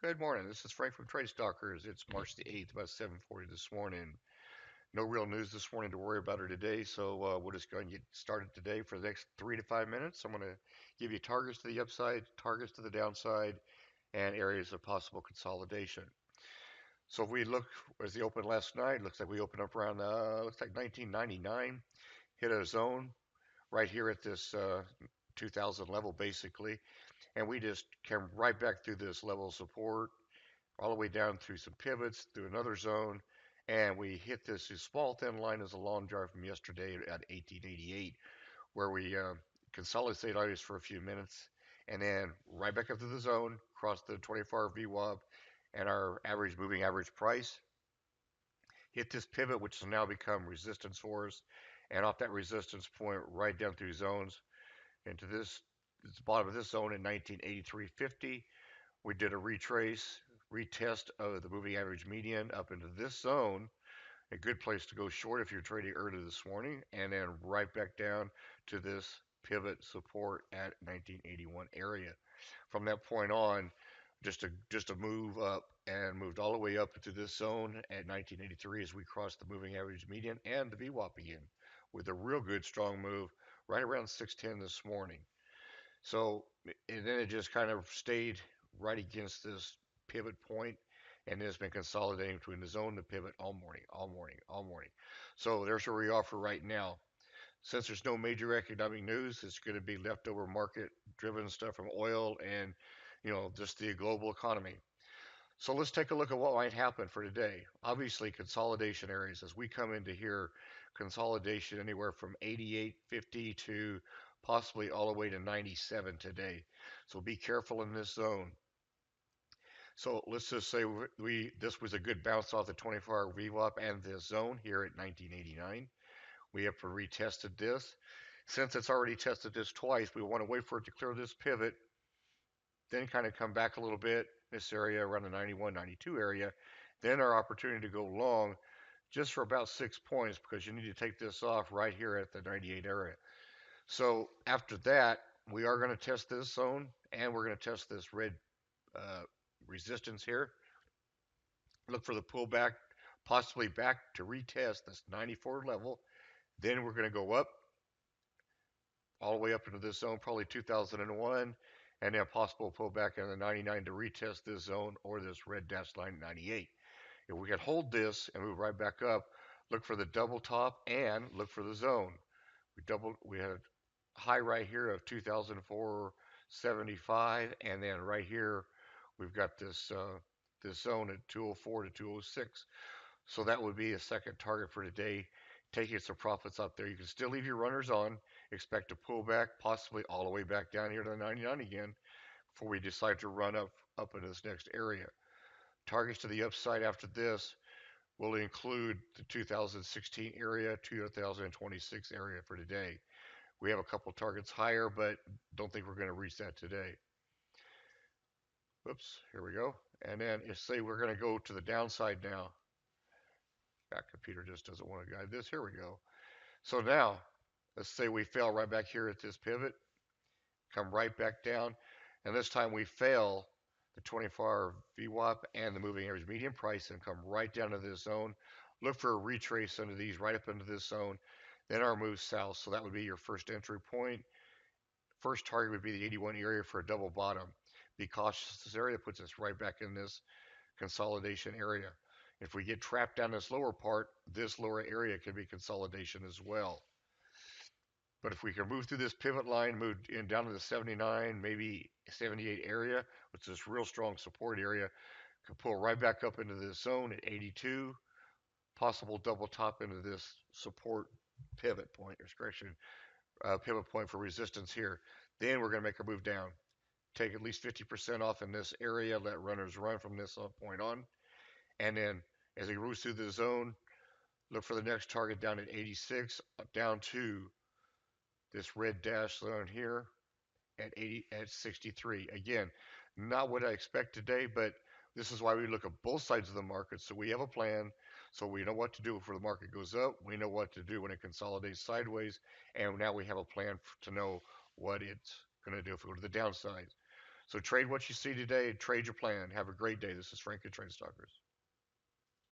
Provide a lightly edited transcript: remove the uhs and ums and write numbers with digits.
Good morning. This is Frank from Stalkers. It's March the 8th, about 7:40 this morning. No real news this morning to worry about today, so we'll just go and get started today for the next 3 to 5 minutes. I'm going to give you targets to the upside, targets to the downside, and areas of possible consolidation. So if we look as the open last night, looks like we opened up around looks like 1999, hit a zone right here at this 2000 level basically, and we just came right back through this level of support all the way down through some pivots, through another zone, and we hit this small thin line as a long drive from yesterday at 1888, where we consolidated values for a few minutes, and then right back up to the zone, cross the 24-hour VWAP, and our average moving average price hit this pivot, which has now become resistance for us, and off that resistance point, right down through zones into this bottom of this zone in 1983.50. We did a retrace, retest of the moving average median up into this zone, a good place to go short if you're trading early this morning, and then right back down to this pivot support at 1981 area. From that point on, just a move up and moved all the way up to this zone at 1983 as we crossed the moving average median and the VWAP again with a real good strong move right around 610 this morning. So, and then it just kind of stayed right against this pivot point, and it's been consolidating between the zone and the pivot all morning, all morning, all morning. So there's where we are for right now. Since there's no major economic news, it's going to be leftover market-driven stuff from oil and, just the global economy. So let's take a look at what might happen for today. Obviously, consolidation areas as we come into here, consolidation anywhere from 88.50 to possibly all the way to 97 today. So be careful in this zone. So let's just say we this was a good bounce off the 24-hour VWAP and this zone here at 1989. We have retested this. Since it's already tested this twice, we want to wait for it to clear this pivot, then kind of come back a little bit, this area around the 91, 92 area. Then our opportunity to go long just for about 6 points because you need to take this off right here at the 98 area. So after that, we are going to test this zone and we're going to test this red uh, resistance here. Look for the pullback, possibly back to retest this 94 level. Then we're going to go up all the way up into this zone, probably 2001, and then a possible pullback in the 99 to retest this zone or this red dashed line 98. If we can hold this and move right back up, look for the double top and look for the zone. We had a high right here of 2004.75, and then right here we've got this zone at 204 to 206. So that would be a second target for today. Taking some profits up there. You can still leave your runners on. Expect to pull back, possibly all the way back down here to the 99 again before we decide to run up into this next area. Targets to the upside after this will include the 2016 area, 2026 area for today. We have a couple targets higher, but don't think we're going to reach that today. Whoops, here we go. And then if say we're going to go to the downside now. That computer just doesn't want to guide this. Here we go. So now, let's say we fail right back here at this pivot, come right back down, and this time we fail the 24-hour VWAP and the moving average median price and come right down to this zone. Look for a retrace under these right up into this zone. Then our move south. So that would be your first entry point. First target would be the 81 area for a double bottom. Be cautious. This area puts us right back in this consolidation area. If we get trapped down this lower part, this lower area can be consolidation as well. But if we can move through this pivot line, move in down to the 79, maybe 78 area, which is this real strong support area, can pull right back up into this zone at 82, possible double top into this support pivot point, or correction, pivot point for resistance here. Then we're going to make a move down. Take at least 50% off in this area, let runners run from this point on. And then as he moves through the zone, look for the next target down at 86, down to this red dash zone here at 63. Again, not what I expect today, but this is why we look at both sides of the market. So we have a plan. So we know what to do if the market goes up. We know what to do when it consolidates sideways. And now we have a plan to know what it's going to do if we go to the downside. So trade what you see today, trade your plan. Have a great day. This is Frank at Trade Stalkers.